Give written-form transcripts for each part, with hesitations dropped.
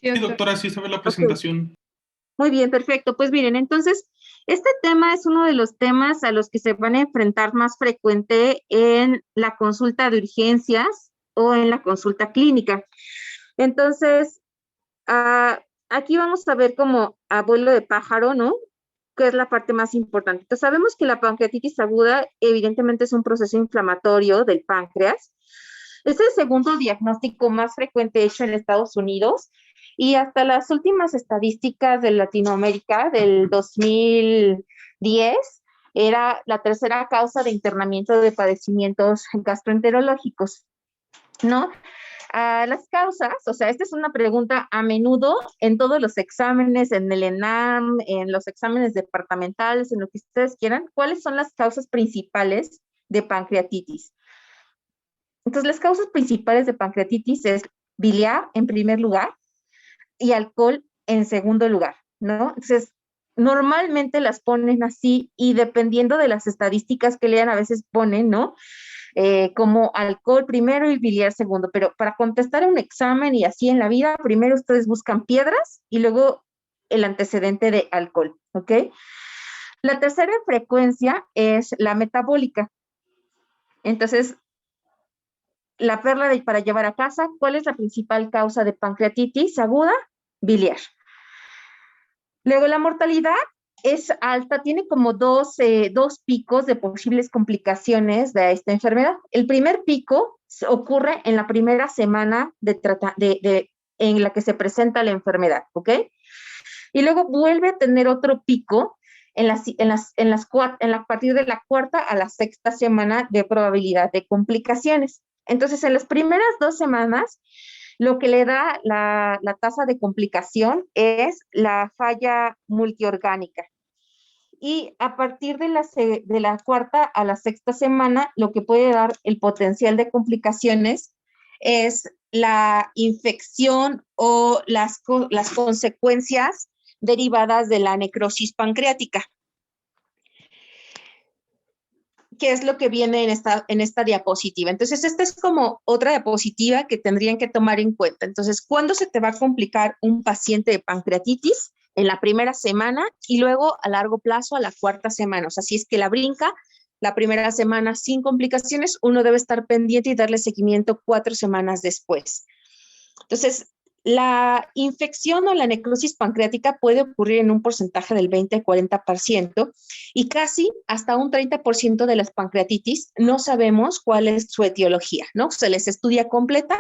Sí, Sí, doctor. doctora, sí se ve la Ok, presentación. muy bien, perfecto. Pues miren, entonces, este tema es uno de los temas a los que se van a enfrentar más frecuente en la consulta de urgencias o en la consulta clínica. Entonces, aquí vamos a ver como a vuelo de pájaro, ¿no? Que es la parte más importante. Entonces, sabemos que la pancreatitis aguda evidentemente es un proceso inflamatorio del páncreas. Es el segundo diagnóstico más frecuente hecho en Estados Unidos y hasta las últimas estadísticas de Latinoamérica del 2010 era la tercera causa de internamiento de padecimientos gastroenterológicos, ¿no? Las causas, o sea, esta es una pregunta a menudo en todos los exámenes, en el ENAM, en los exámenes departamentales, en lo que ustedes quieran, ¿cuáles son las causas principales de pancreatitis? Entonces, las causas principales de pancreatitis es biliar en primer lugar y alcohol en segundo lugar, ¿no? Entonces, normalmente las ponen así y dependiendo de las estadísticas que lean, a veces ponen, ¿no? Como alcohol primero y biliar segundo, pero para contestar un examen y así en la vida, primero ustedes buscan piedras y luego el antecedente de alcohol, ¿ok? La tercera en frecuencia es la metabólica. Entonces, la perla para llevar a casa, ¿cuál es la principal causa de pancreatitis aguda? Biliar. Luego la mortalidad es alta, tiene como dos picos de posibles complicaciones de esta enfermedad. El primer pico ocurre en la primera semana en la que se presenta la enfermedad, ¿ok? Y luego vuelve a tener otro pico a partir de la cuarta a la sexta semana de probabilidad de complicaciones. Entonces, en las primeras 2 semanas, lo que le da la tasa de complicación es la falla multiorgánica. Y a partir de la cuarta a la sexta semana, lo que puede dar el potencial de complicaciones es la infección o las consecuencias derivadas de la necrosis pancreática. ¿Qué es lo que viene en esta diapositiva? Entonces, esta es como otra diapositiva que tendrían que tomar en cuenta. Entonces, ¿cuándo se te va a complicar un paciente de pancreatitis? En la primera semana y luego a largo plazo a la cuarta semana. O sea, si es que la brinca la primera semana sin complicaciones, uno debe estar pendiente y darle seguimiento 4 semanas después. Entonces, la infección o la necrosis pancreática puede ocurrir en un porcentaje del 20-40% y casi hasta un 30% de las pancreatitis no sabemos cuál es su etiología, ¿no? Se les estudia completa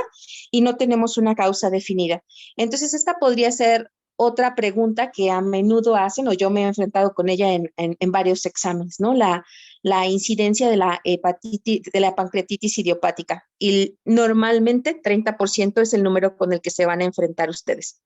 y no tenemos una causa definida. Entonces, esta podría ser otra pregunta que a menudo hacen, o yo me he enfrentado con ella en varios exámenes, ¿no? La incidencia de la hepatitis, de la pancreatitis idiopática. Y normalmente 30% es el número con el que se van a enfrentar ustedes.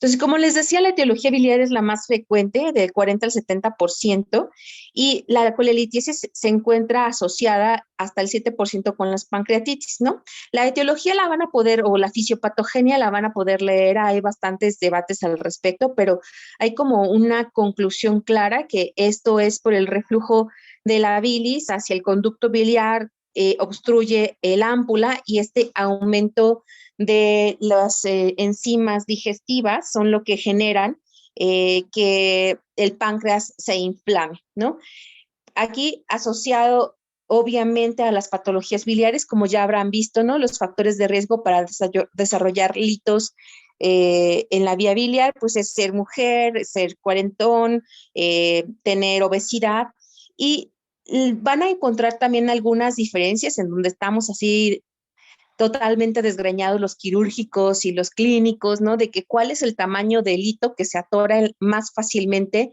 Entonces, como les decía, la etiología biliar es la más frecuente, del 40 al 70%, y la colelitiasis se encuentra asociada hasta el 7% con las pancreatitis, ¿no? La etiología la van a poder, o la fisiopatogenia la van a poder leer, hay bastantes debates al respecto, pero hay como una conclusión clara que esto es por el reflujo de la bilis hacia el conducto biliar, obstruye el ámpula y este aumento de las enzimas digestivas son lo que generan que el páncreas se inflame, ¿no? Aquí asociado obviamente a las patologías biliares, como ya habrán visto, ¿no? Los factores de riesgo para desarrollar litos en la vía biliar, pues es ser mujer, ser cuarentón, tener obesidad y van a encontrar también algunas diferencias en donde estamos así totalmente desgreñados los quirúrgicos y los clínicos, ¿no? De que cuál es el tamaño del hito que se atora más fácilmente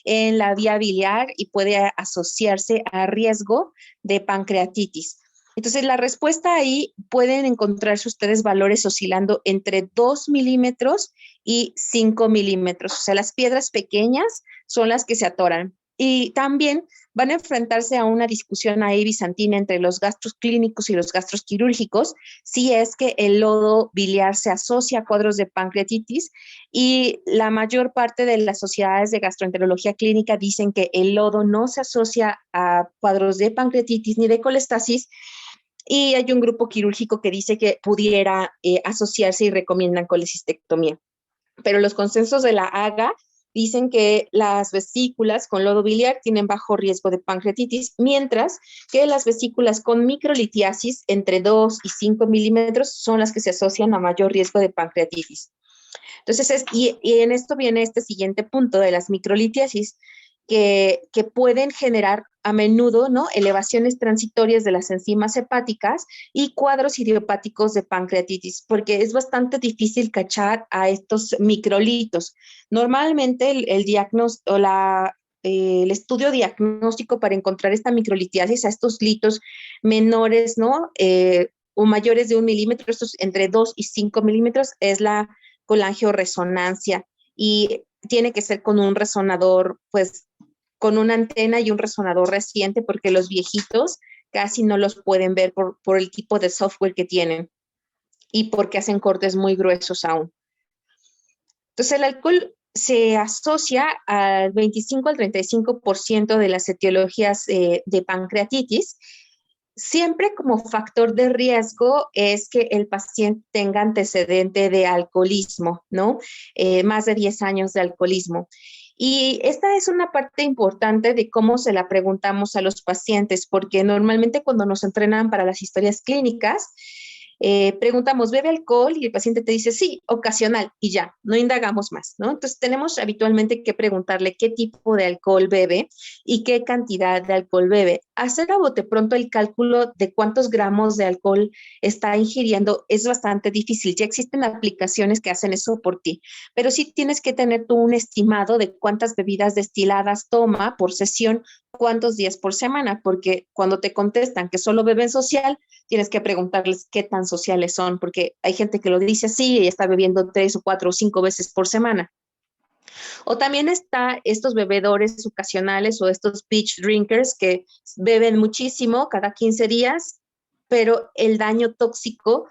en la vía biliar y puede asociarse a riesgo de pancreatitis. Entonces, la respuesta ahí pueden encontrarse ustedes valores oscilando entre 2 milímetros y 5 milímetros. O sea, las piedras pequeñas son las que se atoran. Y también van a enfrentarse a una discusión ahí bizantina entre los gastros clínicos y los gastros quirúrgicos, si es que el lodo biliar se asocia a cuadros de pancreatitis y la mayor parte de las sociedades de gastroenterología clínica dicen que el lodo no se asocia a cuadros de pancreatitis ni de colestasis y hay un grupo quirúrgico que dice que pudiera asociarse y recomiendan colecistectomía. Pero los consensos de la AGA dicen que las vesículas con lodo biliar tienen bajo riesgo de pancreatitis, mientras que las vesículas con microlitiasis entre 2 y 5 milímetros son las que se asocian a mayor riesgo de pancreatitis. Entonces, y en esto viene este siguiente punto de las microlitiasis, que pueden generar a menudo, ¿no?, elevaciones transitorias de las enzimas hepáticas y cuadros idiopáticos de pancreatitis, porque es bastante difícil cachar a estos microlitos. Normalmente el diagnóstico o el estudio diagnóstico para encontrar esta microlitiasis, a estos litos menores, ¿no?, o mayores de 1 milímetro, estos entre 2 y 5 milímetros, es la colangioresonancia, y tiene que ser con un resonador, pues, con una antena y un resonador reciente, porque los viejitos casi no los pueden ver por el tipo de software que tienen y porque hacen cortes muy gruesos aún. Entonces, el alcohol se asocia al 25 al 35% de las etiologías de pancreatitis. Siempre como factor de riesgo es que el paciente tenga antecedente de alcoholismo, ¿no? Más de 10 años de alcoholismo. Y esta es una parte importante de cómo se la preguntamos a los pacientes, porque normalmente cuando nos entrenan para las historias clínicas, preguntamos, ¿bebe alcohol? Y el paciente te dice, sí, ocasional, y ya, no indagamos más, ¿no? Entonces tenemos habitualmente que preguntarle qué tipo de alcohol bebe y qué cantidad de alcohol bebe. Hacer a bote pronto el cálculo de cuántos gramos de alcohol está ingiriendo es bastante difícil. Ya existen aplicaciones que hacen eso por ti, pero sí tienes que tener tú un estimado de cuántas bebidas destiladas toma por sesión, cuántos días por semana, porque cuando te contestan que solo beben social, tienes que preguntarles qué tan sociales son, porque hay gente que lo dice así y está bebiendo 3 o 4 o 5 veces por semana. O también está estos bebedores ocasionales o estos beach drinkers que beben muchísimo cada 15 días, pero el daño tóxico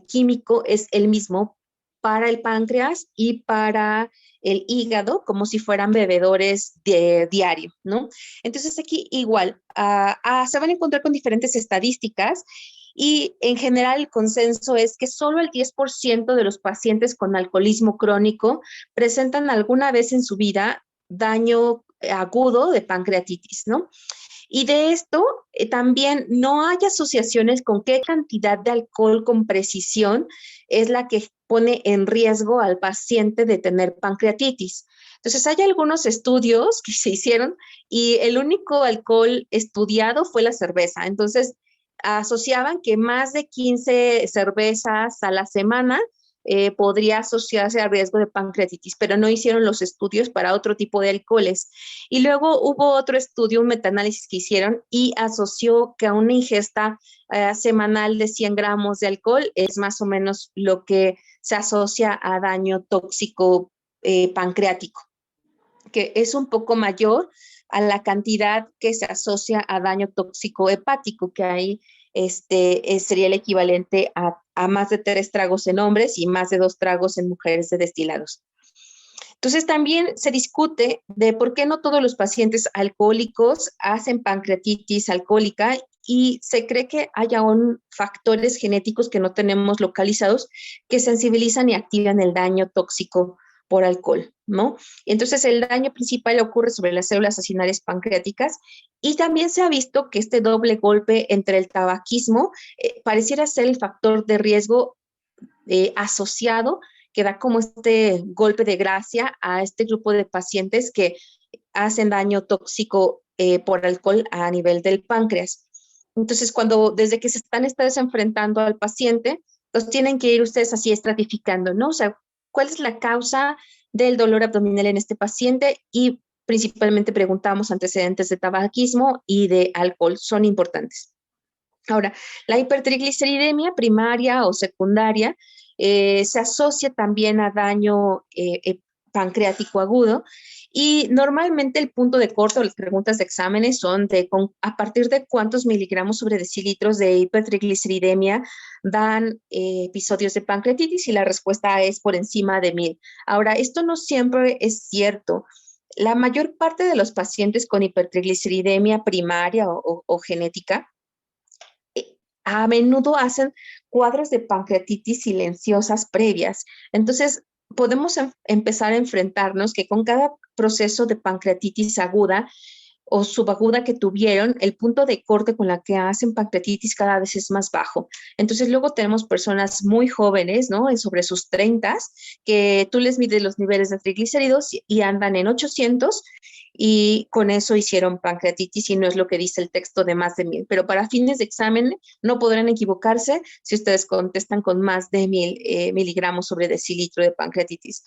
químico es el mismo para el páncreas y para el hígado, como si fueran bebedores de diario, ¿no? Entonces aquí igual, se van a encontrar con diferentes estadísticas y en general el consenso es que solo el 10% de los pacientes con alcoholismo crónico presentan alguna vez en su vida daño agudo de pancreatitis, ¿no? Y de esto también no hay asociaciones con qué cantidad de alcohol con precisión es la que pone en riesgo al paciente de tener pancreatitis. Entonces, hay algunos estudios que se hicieron y el único alcohol estudiado fue la cerveza. Entonces, asociaban que más de 15 cervezas a la semana podría asociarse a riesgo de pancreatitis, pero no hicieron los estudios para otro tipo de alcoholes. Y luego hubo otro estudio, un metaanálisis que hicieron y asoció que a una ingesta semanal de 100 gramos de alcohol es más o menos lo que se asocia a daño tóxico pancreático, que es un poco mayor a la cantidad que se asocia a daño tóxico hepático, que ahí sería el equivalente a más de 3 tragos en hombres y más de 2 tragos en mujeres de destilados. Entonces también se discute de por qué no todos los pacientes alcohólicos hacen pancreatitis alcohólica y se cree que hay aún factores genéticos que no tenemos localizados que sensibilizan y activan el daño tóxico por alcohol, ¿no? Entonces el daño principal ocurre sobre las células acinarias pancreáticas y también se ha visto que este doble golpe entre el tabaquismo pareciera ser el factor de riesgo asociado que da como este golpe de gracia a este grupo de pacientes que hacen daño tóxico por alcohol a nivel del páncreas. Entonces, desde que se están ustedes enfrentando al paciente, los tienen que ir ustedes así estratificando, ¿no? O sea, ¿cuál es la causa del dolor abdominal en este paciente? Y principalmente preguntamos antecedentes de tabaquismo y de alcohol, son importantes. Ahora, la hipertrigliceridemia primaria o secundaria se asocia también a daño pancreático agudo y normalmente el punto de corte o las preguntas de exámenes son a partir de cuántos miligramos sobre decilitros de hipertrigliceridemia dan episodios de pancreatitis y la respuesta es por encima de 1000. Ahora, esto no siempre es cierto. La mayor parte de los pacientes con hipertrigliceridemia primaria o genética a menudo hacen cuadros de pancreatitis silenciosas previas. Entonces, podemos empezar a enfrentarnos que con cada proceso de pancreatitis aguda o subaguda que tuvieron, el punto de corte con la que hacen pancreatitis cada vez es más bajo. Entonces luego tenemos personas muy jóvenes, ¿no? Sobre sus 30, que tú les mides los niveles de triglicéridos y andan en 800 y con eso hicieron pancreatitis y no es lo que dice el texto de más de 1000. Pero para fines de examen no podrán equivocarse si ustedes contestan con más de 1000 miligramos sobre decilitro de pancreatitis.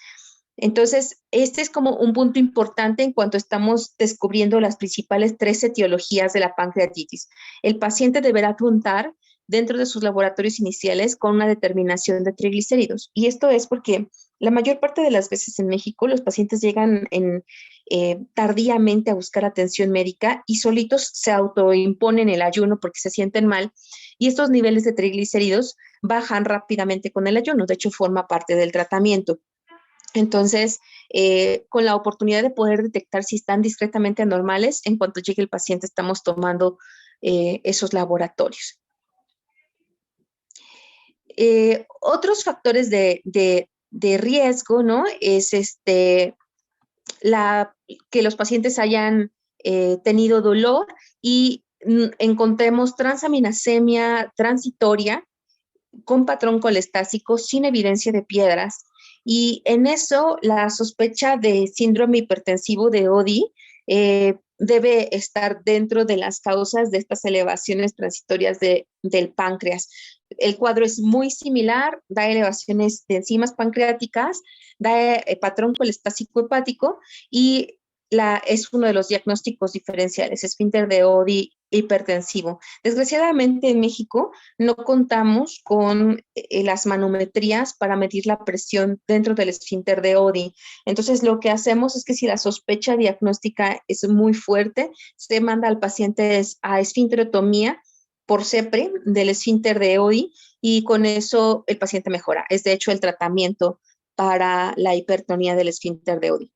Entonces, este es como un punto importante en cuanto estamos descubriendo las principales 3 etiologías de la pancreatitis. El paciente deberá contar dentro de sus laboratorios iniciales con una determinación de triglicéridos. Y esto es porque la mayor parte de las veces en México los pacientes llegan tardíamente a buscar atención médica y solitos se autoimponen el ayuno porque se sienten mal. Y estos niveles de triglicéridos bajan rápidamente con el ayuno. De hecho, forma parte del tratamiento. Entonces, con la oportunidad de poder detectar si están discretamente anormales, en cuanto llegue el paciente estamos tomando esos laboratorios. Otros factores de riesgo, ¿no? Es que los pacientes hayan tenido dolor y encontremos transaminasemia transitoria con patrón colestásico sin evidencia de piedras. Y en eso la sospecha de síndrome hipertensivo de ODI debe estar dentro de las causas de estas elevaciones transitorias del páncreas. El cuadro es muy similar, da elevaciones de enzimas pancreáticas, da patrón colestásico hepático y es uno de los diagnósticos diferenciales, esfínter de ODI hipertensivo. Desgraciadamente en México no contamos con las manometrías para medir la presión dentro del esfínter de ODI. Entonces lo que hacemos es que si la sospecha diagnóstica es muy fuerte, se manda al paciente a esfínterotomía por CEPRE del esfínter de ODI y con eso el paciente mejora. Es de hecho el tratamiento para la hipertonía del esfínter de ODI.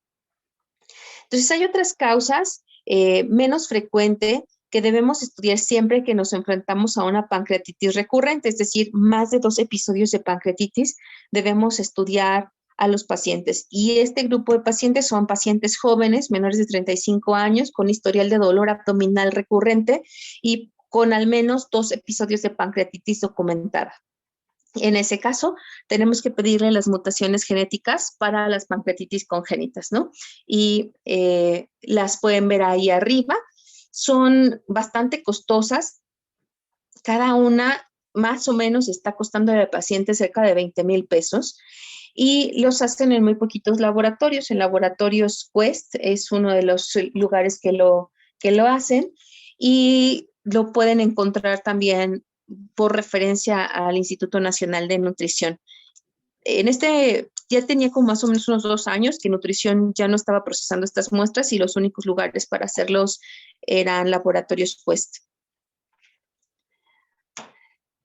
Entonces hay otras causas menos frecuentes que debemos estudiar siempre que nos enfrentamos a una pancreatitis recurrente, es decir, más de 2 episodios de pancreatitis, debemos estudiar a los pacientes. Y este grupo de pacientes son pacientes jóvenes, menores de 35 años, con historial de dolor abdominal recurrente y con al menos 2 episodios de pancreatitis documentada. En ese caso, tenemos que pedirle las mutaciones genéticas para las pancreatitis congénitas, ¿no? Y las pueden ver ahí arriba. Son bastante costosas. Cada una más o menos está costando al paciente cerca de 20,000 pesos. Y los hacen en muy poquitos laboratorios. En laboratorios Quest es uno de los lugares que lo hacen. Y lo pueden encontrar también por referencia al Instituto Nacional de Nutrición. Ya tenía como más o menos unos 2 años que Nutrición ya no estaba procesando estas muestras y los únicos lugares para hacerlos eran laboratorios Quest.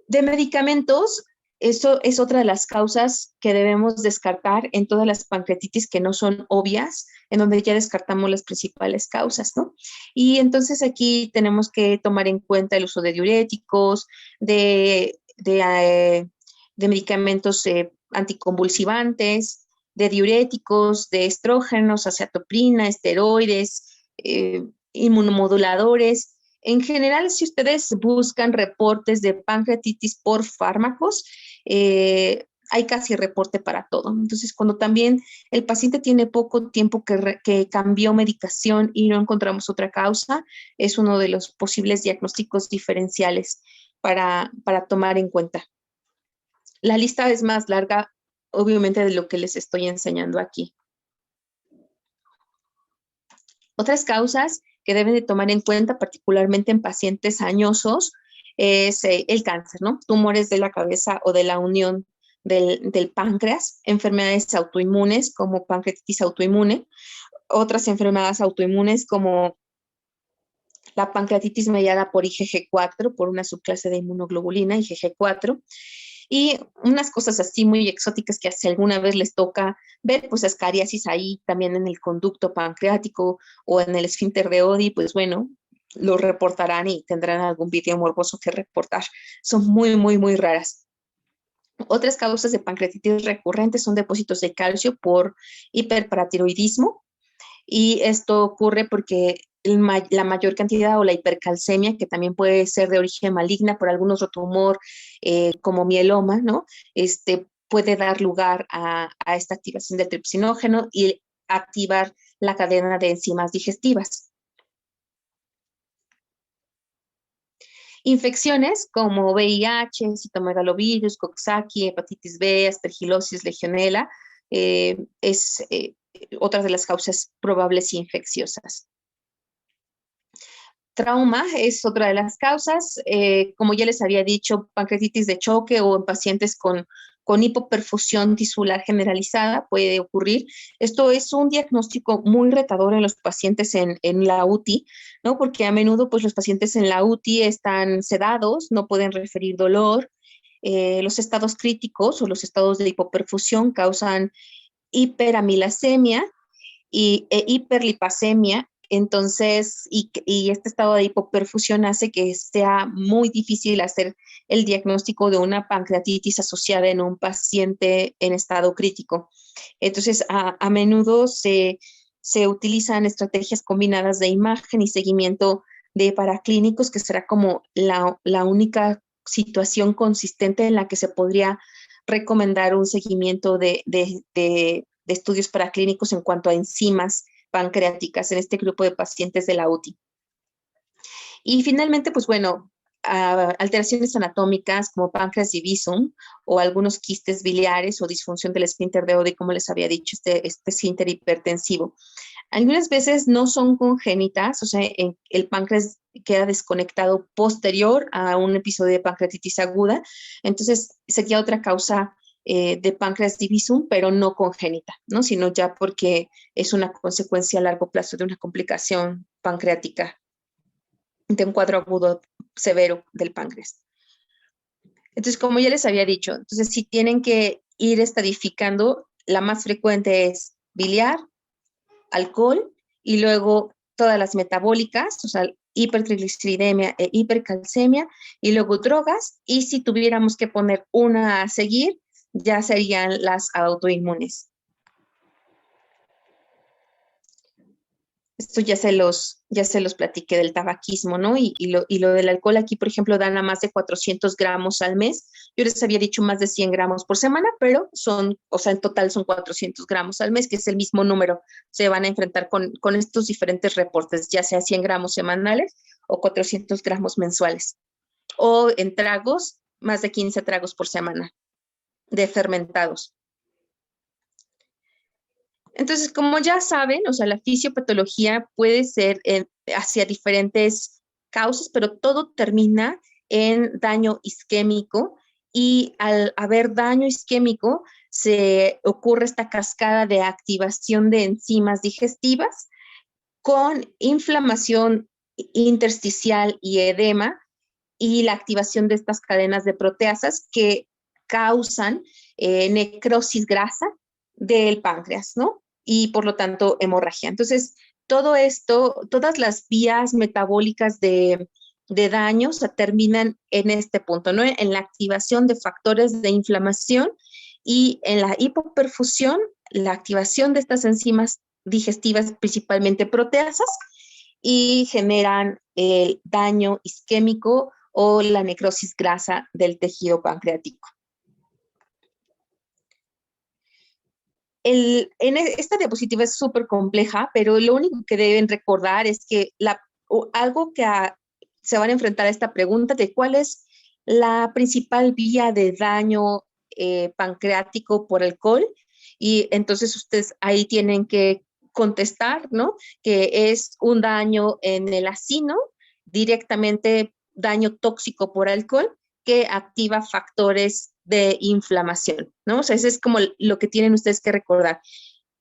De medicamentos, eso es otra de las causas que debemos descartar en todas las pancreatitis que no son obvias, en donde ya descartamos las principales causas, ¿no? Y entonces aquí tenemos que tomar en cuenta el uso de diuréticos, de medicamentos anticonvulsivantes, de diuréticos, de estrógenos, acetoprina, esteroides, inmunomoduladores. En general, si ustedes buscan reportes de pancreatitis por fármacos, hay casi reporte para todo. Entonces, cuando también el paciente tiene poco tiempo que cambió medicación y no encontramos otra causa, es uno de los posibles diagnósticos diferenciales para tomar en cuenta. La lista es más larga, obviamente, de lo que les estoy enseñando aquí. Otras causas que deben de tomar en cuenta, particularmente en pacientes añosos, es el cáncer, ¿no? Tumores de la cabeza o de la unión del páncreas, enfermedades autoinmunes como pancreatitis autoinmune, otras enfermedades autoinmunes como la pancreatitis mediada por IgG4, por una subclase de inmunoglobulina, IgG4, y unas cosas así muy exóticas que si alguna vez les toca ver, pues ascariasis ahí también en el conducto pancreático o en el esfínter de ODI, pues bueno, lo reportarán y tendrán algún video morboso que reportar. Son muy, muy, muy raras. Otras causas de pancreatitis recurrentes son depósitos de calcio por hiperparatiroidismo, y esto ocurre porque la mayor cantidad o la hipercalcemia, que también puede ser de origen maligna por algún otro tumor como mieloma, ¿no? Puede dar lugar a esta activación del tripsinógeno y activar la cadena de enzimas digestivas. Infecciones como VIH, citomegalovirus, Coxsackie, hepatitis B, aspergilosis, legionela, es otra de las causas probables infecciosas. Trauma es otra de las causas, como ya les había dicho, pancreatitis de choque o en pacientes con hipoperfusión tisular generalizada puede ocurrir. Esto es un diagnóstico muy retador en los pacientes en la UTI, ¿no? Porque a menudo pues, los pacientes en la UTI están sedados, no pueden referir dolor. Los estados críticos o los estados de hipoperfusión causan hiperamilasemia e hiperlipacemia. Entonces, y este estado de hipoperfusión hace que sea muy difícil hacer el diagnóstico de una pancreatitis asociada en un paciente en estado crítico. Entonces, a menudo se utilizan estrategias combinadas de imagen y seguimiento de paraclínicos, que será como la única situación consistente en la que se podría recomendar un seguimiento de estudios paraclínicos en cuanto a enzimas pancreáticas en este grupo de pacientes de la UTI. Y finalmente, pues bueno, alteraciones anatómicas como páncreas divisum o algunos quistes biliares o disfunción del esfínter de Oddi, como les había dicho, este esfínter hipertensivo. Algunas veces no son congénitas, o sea, el páncreas queda desconectado posterior a un episodio de pancreatitis aguda, entonces sería otra causa de páncreas divisum, pero no congénita, ¿no? Sino ya porque es una consecuencia a largo plazo de una complicación pancreática, de un cuadro agudo severo del páncreas. Entonces, como ya les había dicho, entonces si tienen que ir estadificando, la más frecuente es biliar, alcohol y luego todas las metabólicas, o sea, hipertrigliceridemia e hipercalcemia, y luego drogas, y si tuviéramos que poner una a seguir, ya serían las autoinmunes. Esto ya se los platiqué del tabaquismo, ¿no? Y lo del alcohol aquí, por ejemplo, dan a más de 400 gramos al mes. Yo les había dicho más de 100 gramos por semana, pero en total son 400 gramos al mes, que es el mismo número. Se van a enfrentar con estos diferentes reportes, ya sea 100 gramos semanales o 400 gramos mensuales. O en tragos, más de 15 tragos por semana de fermentados. Entonces, como ya saben, o sea, la fisiopatología puede ser hacia diferentes causas, pero todo termina en daño isquémico, y al haber daño isquémico se ocurre esta cascada de activación de enzimas digestivas con inflamación intersticial y edema, y la activación de estas cadenas de proteasas que causan necrosis grasa del páncreas, ¿no? Y por lo tanto hemorragia. Entonces, todo esto, todas las vías metabólicas de daño se terminan en este punto, ¿no? En la activación de factores de inflamación y en la hipoperfusión, la activación de estas enzimas digestivas, principalmente proteasas, y generan el daño isquémico o la necrosis grasa del tejido pancreático. Esta diapositiva es súper compleja, pero lo único que deben recordar es que algo que se van a enfrentar a esta pregunta de cuál es la principal vía de daño pancreático por alcohol, y entonces ustedes ahí tienen que contestar, ¿no? Que es un daño en el acino, directamente daño tóxico por alcohol, que activa factores de inflamación, ¿no? O sea, eso es como lo que tienen ustedes que recordar.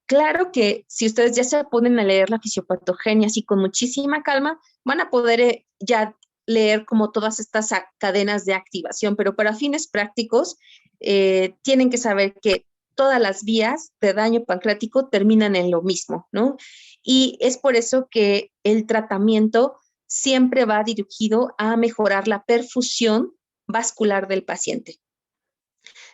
Claro que si ustedes ya se ponen a leer la fisiopatogenia así con muchísima calma, van a poder ya leer como todas estas cadenas de activación, pero para fines prácticos tienen que saber que todas las vías de daño pancreático terminan en lo mismo, ¿no? Y es por eso que el tratamiento siempre va dirigido a mejorar la perfusión vascular del paciente.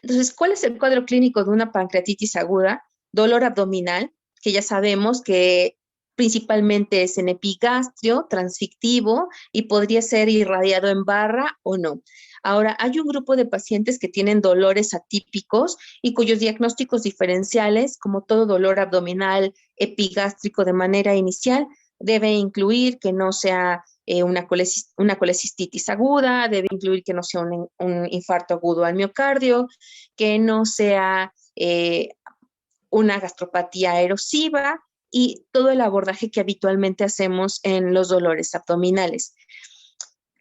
Entonces, ¿cuál es el cuadro clínico de una pancreatitis aguda? Dolor abdominal, que ya sabemos que principalmente es en epigastrio, transfictivo y podría ser irradiado en barra o no. Ahora, hay un grupo de pacientes que tienen dolores atípicos y cuyos diagnósticos diferenciales, como todo dolor abdominal epigástrico de manera inicial, debe incluir que no sea una colecistitis aguda, debe incluir que no sea un infarto agudo al miocardio, que no sea una gastropatía erosiva y todo el abordaje que habitualmente hacemos en los dolores abdominales.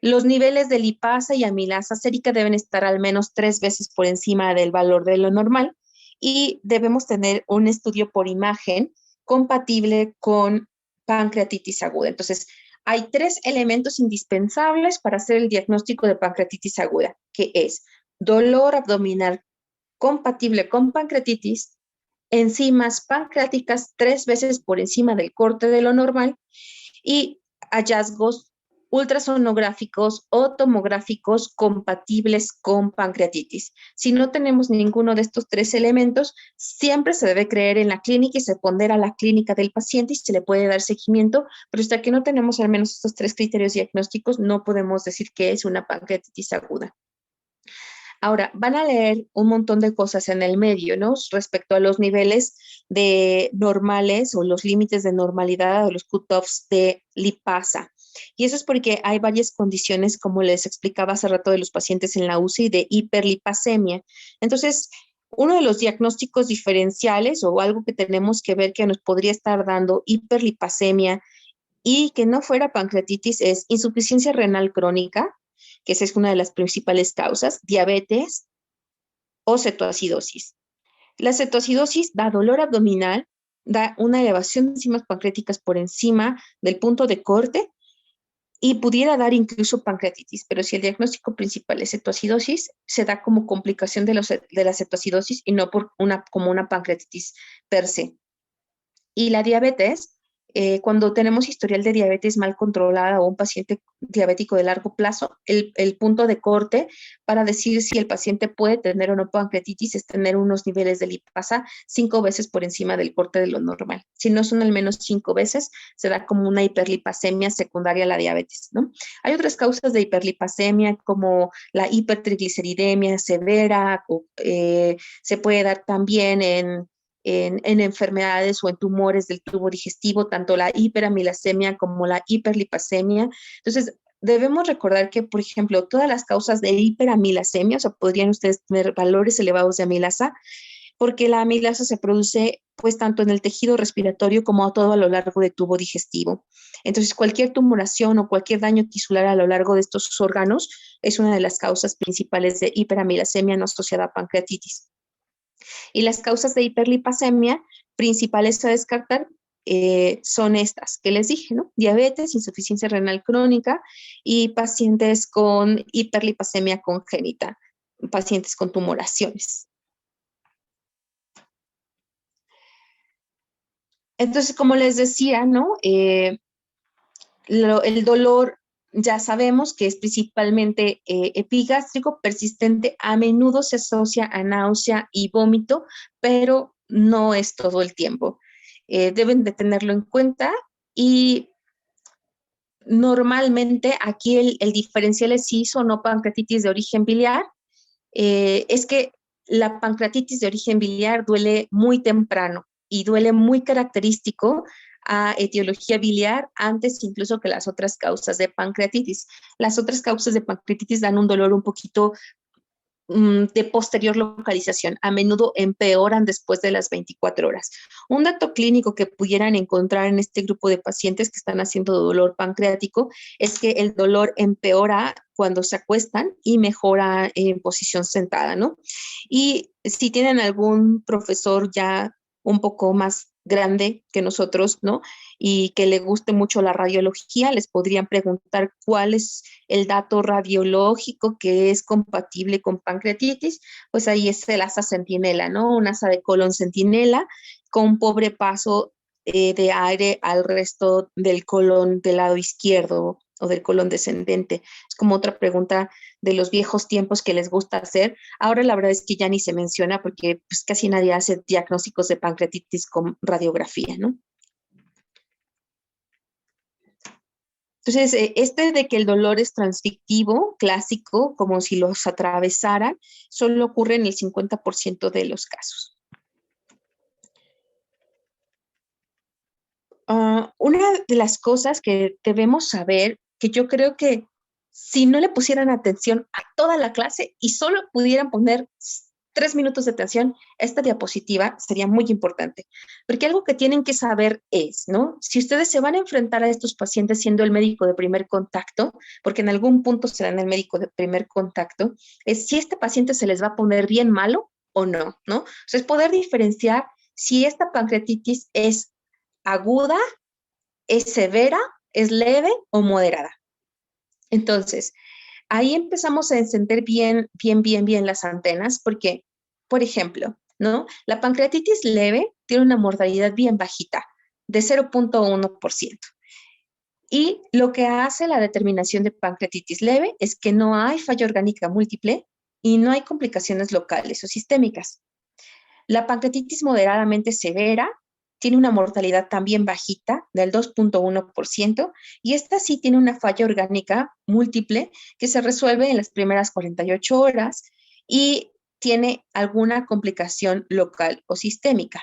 Los niveles de lipasa y amilasa sérica deben estar al menos 3 veces por encima del valor de lo normal y debemos tener un estudio por imagen compatible con pancreatitis aguda. Entonces, hay 3 elementos indispensables para hacer el diagnóstico de pancreatitis aguda, que es dolor abdominal compatible con pancreatitis, enzimas pancreáticas 3 veces por encima del corte de lo normal y hallazgos ultrasonográficos o tomográficos compatibles con pancreatitis. Si no tenemos ninguno de estos 3 elementos, siempre se debe creer en la clínica y se pondera la clínica del paciente y se le puede dar seguimiento, pero hasta que no tenemos al menos estos 3 criterios diagnósticos, no podemos decir que es una pancreatitis aguda. Ahora, van a leer un montón de cosas en el medio, ¿no? Respecto a los niveles de normales o los límites de normalidad o los cutoffs de lipasa. Y eso es porque hay varias condiciones, como les explicaba hace rato de los pacientes en la UCI, de hiperlipasemia. Entonces, uno de los diagnósticos diferenciales o algo que tenemos que ver que nos podría estar dando hiperlipasemia y que no fuera pancreatitis es insuficiencia renal crónica, que esa es una de las principales causas, diabetes o cetoacidosis. La cetoacidosis da dolor abdominal, da una elevación de enzimas pancreáticas por encima del punto de corte y pudiera dar incluso pancreatitis, pero si el diagnóstico principal es cetoacidosis, se da como complicación de la cetoacidosis y no como una pancreatitis per se. Y la diabetes, cuando tenemos historial de diabetes mal controlada o un paciente diabético de largo plazo, el punto de corte para decir si el paciente puede tener o no pancreatitis es tener unos niveles de lipasa 5 veces por encima del corte de lo normal. Si no son al menos 5 veces, se da como una hiperlipasemia secundaria a la diabetes, ¿no? Hay otras causas de hiperlipasemia como la hipertrigliceridemia severa, se puede dar también en enfermedades o en tumores del tubo digestivo, tanto la hiperamilasemia como la hiperlipasemia. Entonces, debemos recordar que, por ejemplo, todas las causas de hiperamilasemia, o sea, podrían ustedes tener valores elevados de amilasa, porque la amilasa se produce pues tanto en el tejido respiratorio como todo a lo largo del tubo digestivo. Entonces, cualquier tumoración o cualquier daño tisular a lo largo de estos órganos es una de las causas principales de hiperamilasemia no asociada a pancreatitis. Y las causas de hiperlipasemia principales a descartar son estas que les dije, ¿no? Diabetes, insuficiencia renal crónica y pacientes con hiperlipasemia congénita, pacientes con tumoraciones. Entonces, como les decía, ¿no? El dolor ya sabemos que es principalmente epigástrico, persistente, a menudo se asocia a náusea y vómito, pero no es todo el tiempo. Deben de tenerlo en cuenta y normalmente aquí el diferencial es si o no pancreatitis de origen biliar. Es que la pancreatitis de origen biliar duele muy temprano y duele muy característico a etiología biliar antes incluso que las otras causas de pancreatitis. Las otras causas de pancreatitis dan un dolor un poquito de posterior localización, a menudo empeoran después de las 24 horas. Un dato clínico que pudieran encontrar en este grupo de pacientes que están haciendo dolor pancreático es que el dolor empeora cuando se acuestan y mejora en posición sentada, ¿no? Y si tienen algún profesor ya un poco más grande que nosotros, ¿no? Y que le guste mucho la radiología, les podrían preguntar cuál es el dato radiológico que es compatible con pancreatitis, pues ahí es el asa centinela, ¿no? Un asa de colon centinela con pobre paso de aire al resto del colon del lado izquierdo o del colon descendente. Es como otra pregunta de los viejos tiempos que les gusta hacer. Ahora la verdad es que ya ni se menciona porque pues, casi nadie hace diagnósticos de pancreatitis con radiografía, ¿no? Entonces, este de que el dolor es transfictivo, clásico, como si los atravesaran, solo ocurre en el 50% de los casos. Una de las cosas que debemos saber, que yo creo que si no le pusieran atención a toda la clase y solo pudieran poner 3 minutos de atención, esta diapositiva sería muy importante, porque algo que tienen que saber es, ¿no? Si ustedes se van a enfrentar a estos pacientes siendo el médico de primer contacto, porque en algún punto serán el médico de primer contacto, es si este paciente se les va a poner bien malo o no, ¿no? O sea, es poder diferenciar si esta pancreatitis es aguda, es severa, es leve o moderada. Entonces, ahí empezamos a encender bien las antenas porque, por ejemplo, ¿no? La pancreatitis leve tiene una mortalidad bien bajita, de 0.1%. Y lo que hace la determinación de pancreatitis leve es que no hay falla orgánica múltiple y no hay complicaciones locales o sistémicas. La pancreatitis moderadamente severa tiene una mortalidad también bajita del 2.1% y esta sí tiene una falla orgánica múltiple que se resuelve en las primeras 48 horas y tiene alguna complicación local o sistémica.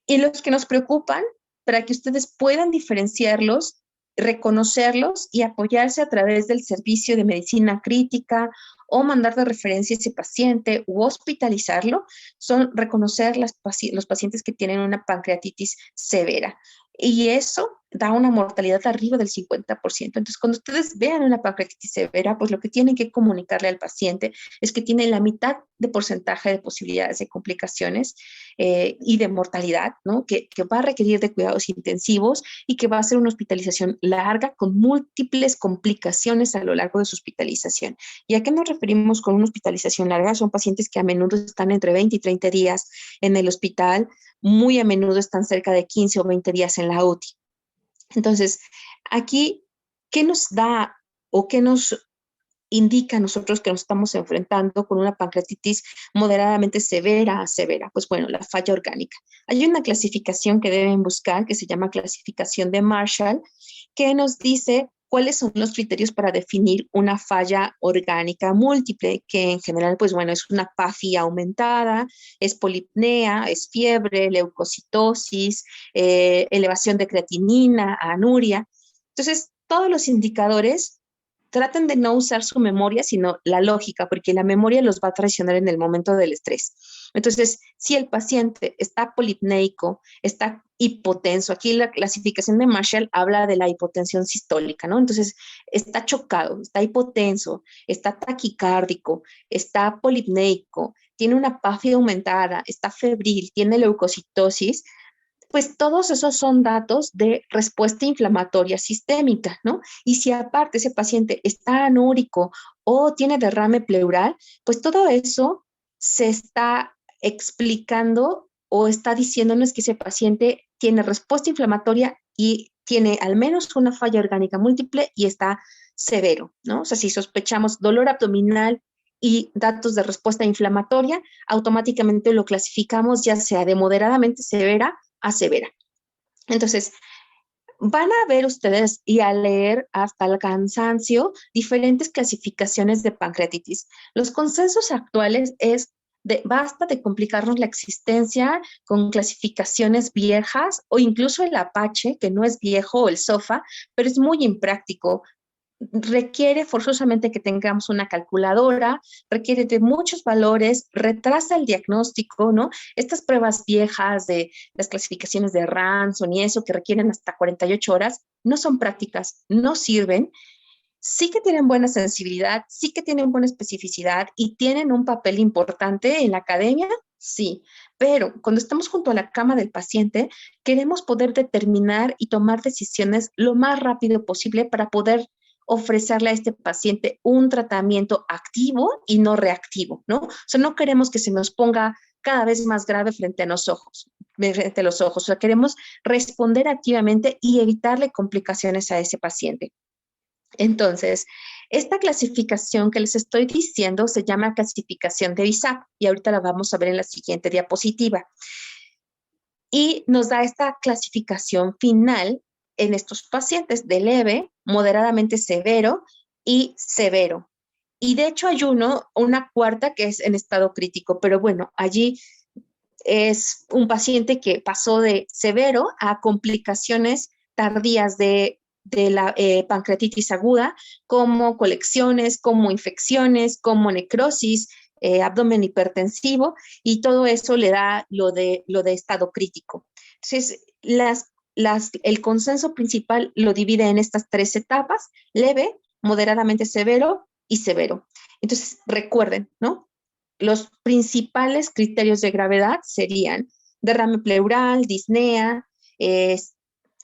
Y los que nos preocupan, para que ustedes puedan diferenciarlos, reconocerlos y apoyarse a través del servicio de medicina crítica o mandar de referencia a ese paciente u hospitalizarlo, son reconocer los pacientes que tienen una pancreatitis severa. Y eso da una mortalidad arriba del 50%. Entonces, cuando ustedes vean una pancreatitis severa, pues lo que tienen que comunicarle al paciente es que tiene la mitad de porcentaje de posibilidades de complicaciones y de mortalidad, ¿no? Que va a requerir de cuidados intensivos y que va a ser una hospitalización larga con múltiples complicaciones a lo largo de su hospitalización. ¿Y a qué nos referimos con una hospitalización larga? Son pacientes que a menudo están entre 20 y 30 días en el hospital, muy a menudo están cerca de 15 o 20 días en la UTI. Entonces, aquí, ¿qué nos da o qué nos indica a nosotros que nos estamos enfrentando con una pancreatitis moderadamente severa? Pues bueno, la falla orgánica. Hay una clasificación que deben buscar que se llama clasificación de Marshall, que nos dice cuáles son los criterios para definir una falla orgánica múltiple, que en general, pues bueno, es una PAFI aumentada, es polipnea, es fiebre, leucocitosis, elevación de creatinina, anuria. Entonces, todos los indicadores traten de no usar su memoria, sino la lógica, porque la memoria los va a traicionar en el momento del estrés. Entonces, si el paciente está polipneico, está hipotenso, aquí la clasificación de Marshall habla de la hipotensión sistólica, ¿no? Entonces, está chocado, está hipotenso, está taquicárdico, está polipneico, tiene una PAFI aumentada, está febril, tiene leucocitosis, pues todos esos son datos de respuesta inflamatoria sistémica, ¿no? Y si aparte ese paciente está anúrico o tiene derrame pleural, pues todo eso se está explicando o está diciéndonos que ese paciente tiene respuesta inflamatoria y tiene al menos una falla orgánica múltiple y está severo, ¿no? O sea, si sospechamos dolor abdominal y datos de respuesta inflamatoria, automáticamente lo clasificamos ya sea de moderadamente severa a severa. Entonces, van a ver ustedes y a leer hasta el cansancio diferentes clasificaciones de pancreatitis. Los consensos actuales es basta de complicarnos la existencia con clasificaciones viejas o incluso el Apache, que no es viejo, o el SOFA, pero es muy impráctico. Requiere forzosamente que tengamos una calculadora, requiere de muchos valores, retrasa el diagnóstico, ¿no? Estas pruebas viejas de las clasificaciones de Ranson y eso que requieren hasta 48 horas, no son prácticas, no sirven. Sí que tienen buena sensibilidad, sí que tienen buena especificidad y tienen un papel importante en la academia, sí, pero cuando estamos junto a la cama del paciente, queremos poder determinar y tomar decisiones lo más rápido posible para poder ofrecerle a este paciente un tratamiento activo y no reactivo, ¿no? O sea, no queremos que se nos ponga cada vez más grave frente a los ojos. O sea, queremos responder activamente y evitarle complicaciones a ese paciente. Entonces, esta clasificación que les estoy diciendo se llama clasificación de ISAP y ahorita la vamos a ver en la siguiente diapositiva. Y nos da esta clasificación final en estos pacientes de leve, moderadamente severo y severo. Y de hecho hay una cuarta que es en estado crítico, pero bueno, allí es un paciente que pasó de severo a complicaciones tardías de la pancreatitis aguda, como colecciones, como infecciones, como necrosis, abdomen hipertensivo, y todo eso le da lo de estado crítico. Entonces, el consenso principal lo divide en estas tres etapas: leve, moderadamente severo y severo. Entonces, recuerden, ¿no? Los principales criterios de gravedad serían derrame pleural, disnea,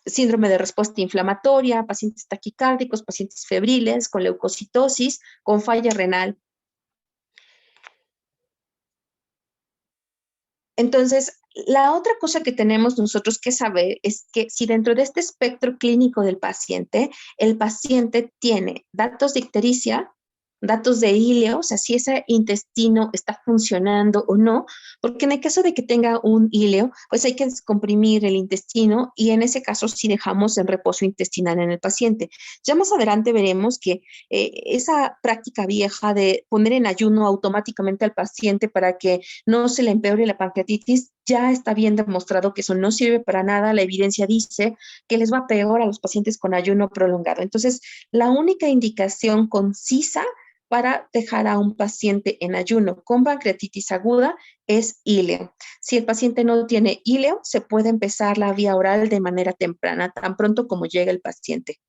síndrome de respuesta inflamatoria, pacientes taquicárdicos, pacientes febriles, con leucocitosis, con falla renal. Entonces, la otra cosa que tenemos nosotros que saber es que si dentro de este espectro clínico del paciente, el paciente tiene datos de ictericia, datos de íleo, o sea, si ese intestino está funcionando o no, porque en el caso de que tenga un íleo, pues hay que descomprimir el intestino y en ese caso sí dejamos en reposo intestinal en el paciente. Ya más adelante veremos que esa práctica vieja de poner en ayuno automáticamente al paciente para que no se le empeore la pancreatitis, ya está bien demostrado que eso no sirve para nada. La evidencia dice que les va peor a los pacientes con ayuno prolongado. Entonces, la única indicación concisa para dejar a un paciente en ayuno con pancreatitis aguda es íleo. Si el paciente no tiene íleo, se puede empezar la vía oral de manera temprana, tan pronto como llega el paciente.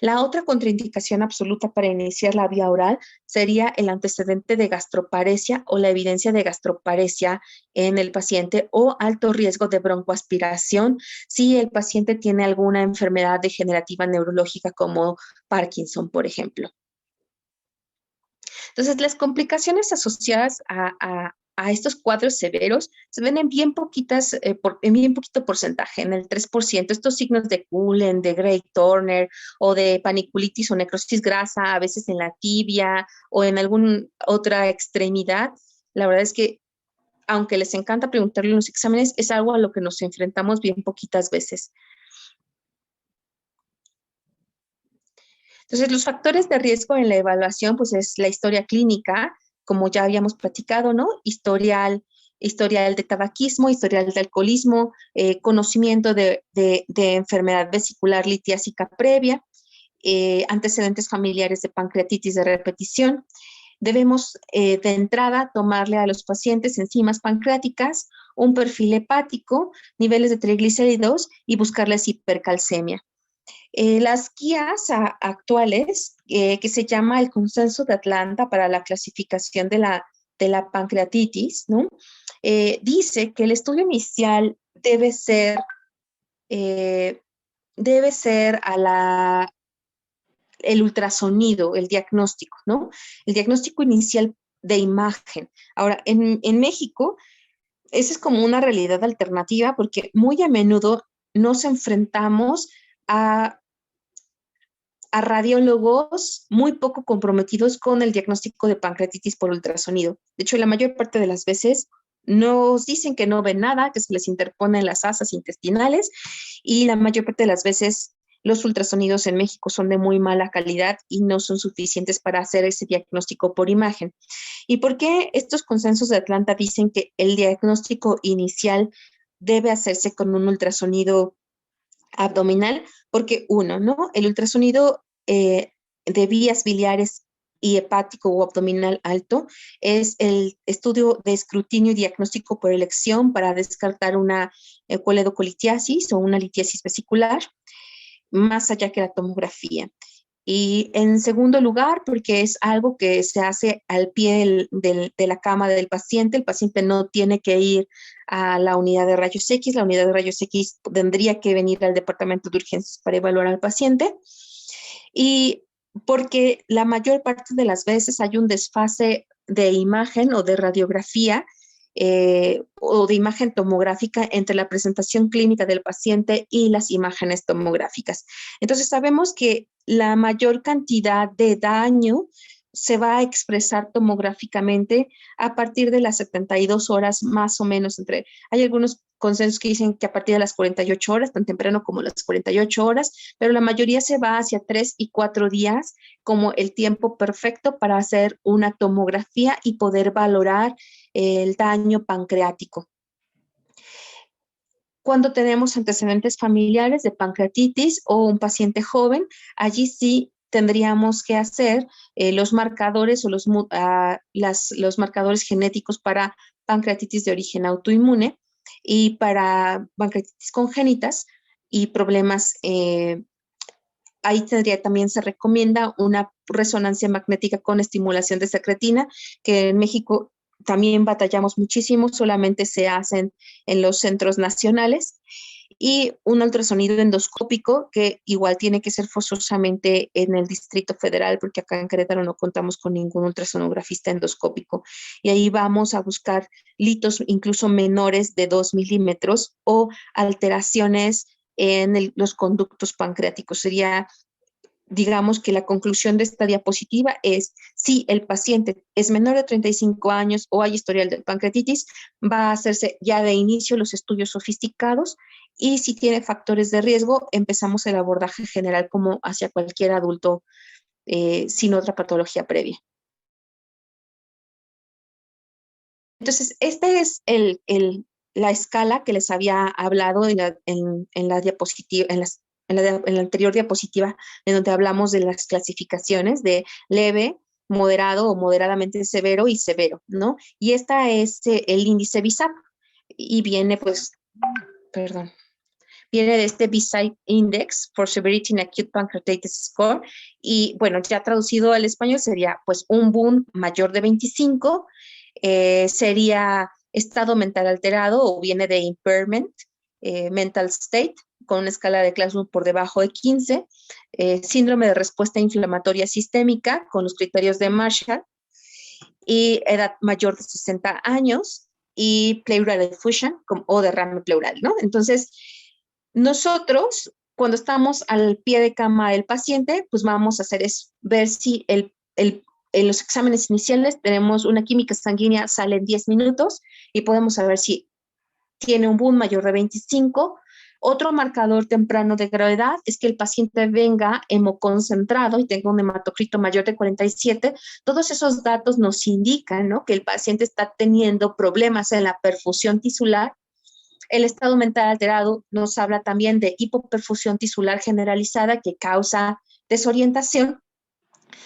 La otra contraindicación absoluta para iniciar la vía oral sería el antecedente de gastroparesia o la evidencia de gastroparesia en el paciente o alto riesgo de broncoaspiración si el paciente tiene alguna enfermedad degenerativa neurológica como Parkinson, por ejemplo. Entonces, las complicaciones asociadas a estos cuadros severos se ven en bien poquitas, en bien poquito porcentaje, en el 3%. Estos signos de Cullen, de Gray-Turner o de paniculitis o necrosis grasa, a veces en la tibia o en alguna otra extremidad, la verdad es que aunque les encanta preguntarle en los exámenes, es algo a lo que nos enfrentamos bien poquitas veces. Entonces, los factores de riesgo en la evaluación, pues es la historia clínica, como ya habíamos platicado, ¿no? Historial de tabaquismo, historial de alcoholismo, conocimiento de enfermedad vesicular litiásica previa, antecedentes familiares de pancreatitis de repetición. Debemos de entrada tomarle a los pacientes enzimas pancreáticas, un perfil hepático, niveles de triglicéridos y buscarles hipercalcemia. Las guías actuales, que se llama el Consenso de Atlanta para la clasificación de la pancreatitis, ¿no? Dice que el estudio inicial debe ser el ultrasonido, el diagnóstico, ¿no? El diagnóstico inicial de imagen. Ahora, en México, esa es como una realidad alternativa porque muy a menudo nos enfrentamos a radiólogos muy poco comprometidos con el diagnóstico de pancreatitis por ultrasonido. De hecho, la mayor parte de las veces nos dicen que no ven nada, que se les interponen las asas intestinales y la mayor parte de las veces los ultrasonidos en México son de muy mala calidad y no son suficientes para hacer ese diagnóstico por imagen. ¿Y por qué estos consensos de Atlanta dicen que el diagnóstico inicial debe hacerse con un ultrasonido abdominal? Porque uno, ¿no? El ultrasonido de vías biliares y hepático o abdominal alto es el estudio de escrutinio y diagnóstico por elección para descartar una coledocolitiasis o una litiasis vesicular, más allá que la tomografía. Y en segundo lugar, porque es algo que se hace al pie de la cama del paciente, el paciente no tiene que ir a la unidad de rayos X, la unidad de rayos X tendría que venir al departamento de urgencias para evaluar al paciente. Y porque la mayor parte de las veces hay un desfase de imagen o de radiografía o de imagen tomográfica entre la presentación clínica del paciente y las imágenes tomográficas. Entonces sabemos que la mayor cantidad de daño se va a expresar tomográficamente a partir de las 72 horas más o menos. Hay algunos consensos que dicen que a partir de las 48 horas, tan temprano como las 48 horas, pero la mayoría se va hacia 3 y 4 días como el tiempo perfecto para hacer una tomografía y poder valorar el daño pancreático. Cuando tenemos antecedentes familiares de pancreatitis o un paciente joven, allí sí tendríamos que hacer los marcadores o los marcadores genéticos para pancreatitis de origen autoinmune y para pancreatitis congénitas y problemas. Ahí también se recomienda una resonancia magnética con estimulación de secretina, que en México también batallamos muchísimo, solamente se hacen en los centros nacionales, y un ultrasonido endoscópico que igual tiene que ser forzosamente en el Distrito Federal, porque acá en Querétaro no contamos con ningún ultrasonografista endoscópico. Y ahí vamos a buscar litos incluso menores de 2 milímetros o alteraciones en los conductos pancreáticos. Sería, digamos que la conclusión de esta diapositiva es, si el paciente es menor de 35 años o hay historial de pancreatitis, va a hacerse ya de inicio los estudios sofisticados, y si tiene factores de riesgo, empezamos el abordaje general como hacia cualquier adulto sin otra patología previa. Entonces, esta es la escala que les había hablado en la diapositiva, en la anterior diapositiva, en donde hablamos de las clasificaciones de leve, moderado o moderadamente severo y severo, ¿no? Y esta es el índice BISAP, y viene, pues, perdón, viene de este BSIPE Index for Severity in Acute Pancreatitis Score, y bueno, ya traducido al español sería pues un BUN mayor de 25, sería estado mental alterado, o viene de impairment, mental state, con una escala de Glasgow por debajo de 15, síndrome de respuesta inflamatoria sistémica con los criterios de Marshall, y edad mayor de 60 años, y pleural effusion o derrame pleural, ¿no? Entonces, nosotros, cuando estamos al pie de cama del paciente, pues vamos a hacer es ver si en los exámenes iniciales tenemos una química sanguínea, sale en 10 minutos, y podemos saber si tiene un BUN mayor de 25. Otro marcador temprano de gravedad es que el paciente venga hemoconcentrado y tenga un hematocrito mayor de 47. Todos esos datos nos indican, ¿no?, que el paciente está teniendo problemas en la perfusión tisular. El estado mental alterado nos habla también de hipoperfusión tisular generalizada que causa desorientación.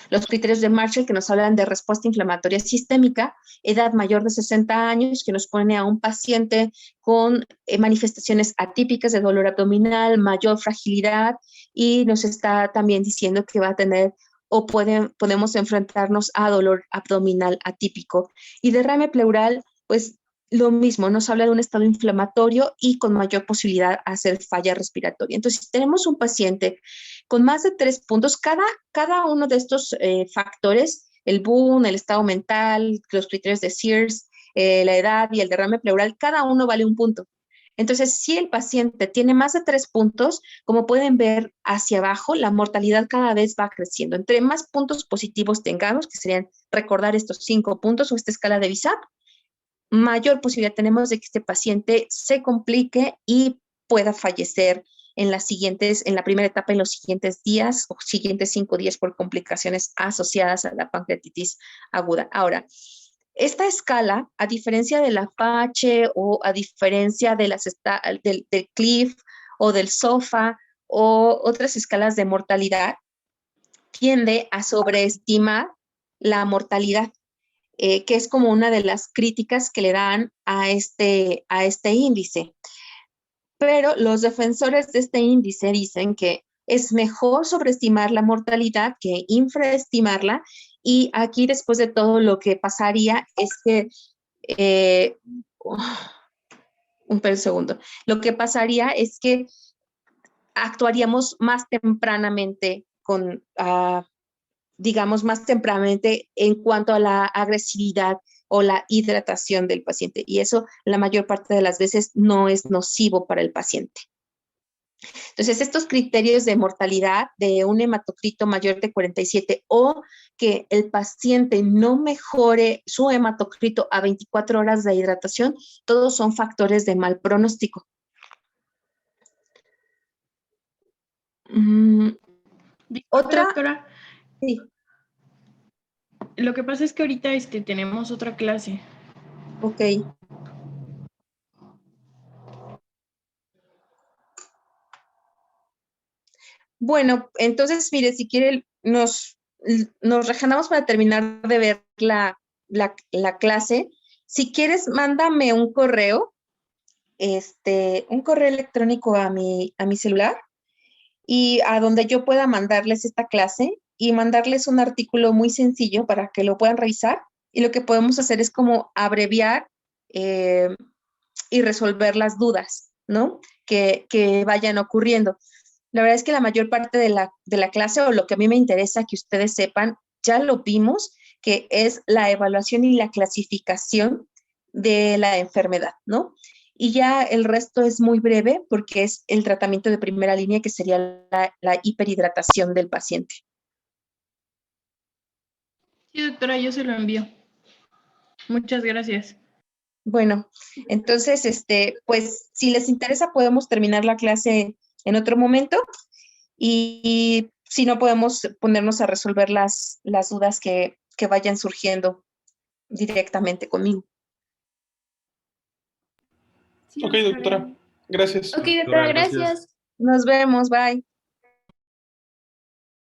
Los criterios de Marshall, que nos hablan de respuesta inflamatoria sistémica, edad mayor de 60 años, que nos pone a un paciente con manifestaciones atípicas de dolor abdominal, mayor fragilidad, y nos está también diciendo que va a tener o podemos enfrentarnos a dolor abdominal atípico. Y derrame pleural, pues lo mismo, nos habla de un estado inflamatorio y con mayor posibilidad a hacer falla respiratoria. Entonces, si tenemos un paciente con más de 3 puntos, cada uno de estos factores, el BUN, el estado mental, los criterios de Sears, la edad y el derrame pleural, cada uno vale un punto. Entonces, si el paciente tiene más de 3 puntos, como pueden ver hacia abajo, la mortalidad cada vez va creciendo. Entre más puntos positivos tengamos, que serían recordar estos 5 puntos o esta escala de BISAP, mayor posibilidad tenemos de que este paciente se complique y pueda fallecer en la primera etapa, en los siguientes días o siguientes 5 días, por complicaciones asociadas a la pancreatitis aguda. Ahora, esta escala, a diferencia de la FACHE o a diferencia de del CLIF o del SOFA o otras escalas de mortalidad, tiende a sobreestimar la mortalidad, que es como una de las críticas que le dan a este índice. Pero los defensores de este índice dicen que es mejor sobreestimar la mortalidad que infraestimarla, y aquí, después de todo, lo que pasaría es que, un segundo, lo que pasaría es que actuaríamos más tempranamente digamos, más tempranamente en cuanto a la agresividad o la hidratación del paciente. Y eso la mayor parte de las veces no es nocivo para el paciente. Entonces, estos criterios de mortalidad de un hematocrito mayor de 47 o que el paciente no mejore su hematocrito a 24 horas de hidratación, todos son factores de mal pronóstico. Disculpe, Otra. doctora. Sí. Lo que pasa es que ahorita tenemos otra clase. Ok. Bueno, entonces, mire, si quiere, nos reagendamos para terminar de ver la clase. Si quieres, mándame un correo electrónico a mi celular y a donde yo pueda mandarles esta clase y mandarles un artículo muy sencillo para que lo puedan revisar. Y lo que podemos hacer es como abreviar y resolver las dudas, ¿no? Que vayan ocurriendo. La verdad es que la mayor parte de la clase, o lo que a mí me interesa que ustedes sepan, ya lo vimos, que es la evaluación y la clasificación de la enfermedad, ¿no? Y ya el resto es muy breve porque es el tratamiento de primera línea, que sería la hiperhidratación del paciente. Sí, doctora, yo se lo envío. Muchas gracias. Bueno, entonces, pues si les interesa podemos terminar la clase en otro momento y si no podemos ponernos a resolver las dudas que vayan surgiendo directamente conmigo. Ok, doctora. Gracias. Ok, doctora, gracias. Nos vemos, bye.